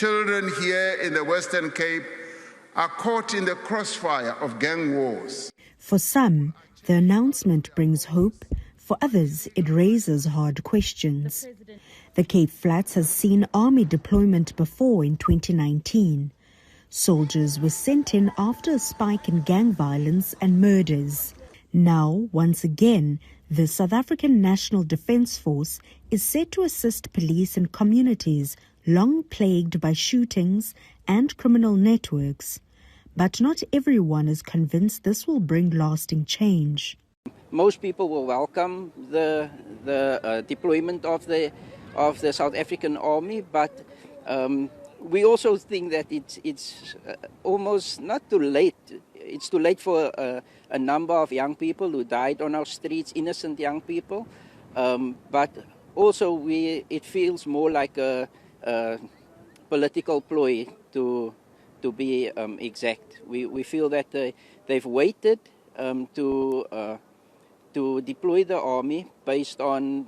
children here in the Western Cape are caught in the crossfire of gang wars. For some, the announcement brings hope. For others, it raises hard questions. The Cape Flats has seen army deployment before in 2019. Soldiers were sent in after a spike in gang violence and murders. Now, once again, the South African National Defence Force is set to assist police in communities long plagued by shootings and criminal networks. But not everyone is convinced this will bring lasting change. Most people will welcome the deployment of the South African Army, but we also think that it's almost not too late. It's too late for a number of young people who died on our streets, innocent young people. But also it feels more like a political ploy to be exact. We feel that they've waited to deploy the army based on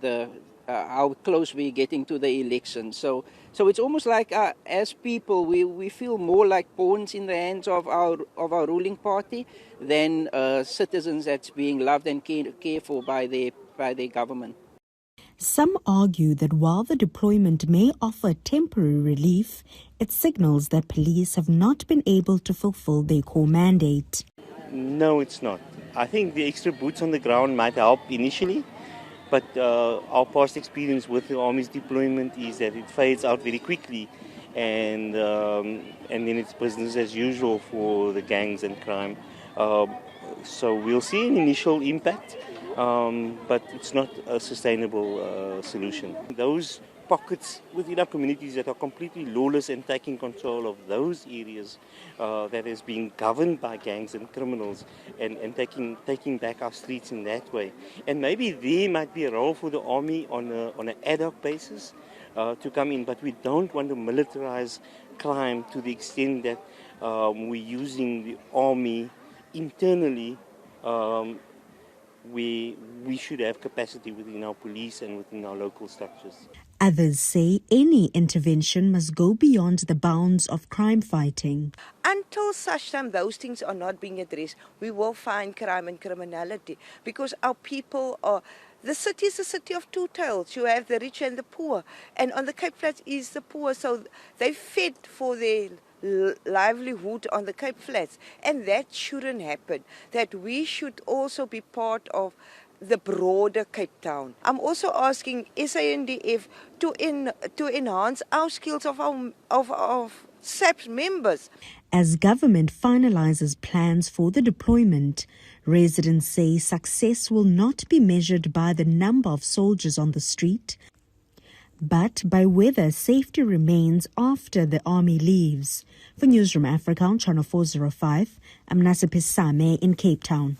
how close we're getting to the election. So it's almost like as people we feel more like pawns in the hands of our ruling party than citizens that's being loved and cared for by their government. Some argue that while the deployment may offer temporary relief, it signals that police have not been able to fulfill their core mandate. No, it's not. I think the extra boots on the ground might help initially, but our past experience with the Army's deployment is that it fades out very quickly, and then it's business as usual for the gangs and crime. So we'll see an initial impact, but it's not a sustainable solution. Those pockets within our communities that are completely lawless and taking control of those areas that is being governed by gangs and criminals and taking back our streets in that way. And maybe there might be a role for the army on an ad hoc basis to come in, but we don't want to militarize crime to the extent that we're using the army internally. We should have capacity within our police and within our local structures. Others say any intervention must go beyond the bounds of crime fighting. Until such time those things are not being addressed, we will find crime and criminality, because our people are... The city is a city of two tales. You have the rich and the poor, and on the Cape Flats is the poor, so they fed for their livelihood on the Cape Flats, and that shouldn't happen. That we should also be part of the broader Cape Town. I'm also asking SANDF to enhance our skills of our SAPS members. As government finalizes plans for the deployment, residents say success will not be measured by the number of soldiers on the street, but by whether safety remains after the army leaves. For Newzroom Afrika on Channel 405, I'm Nasiphi Same in Cape Town.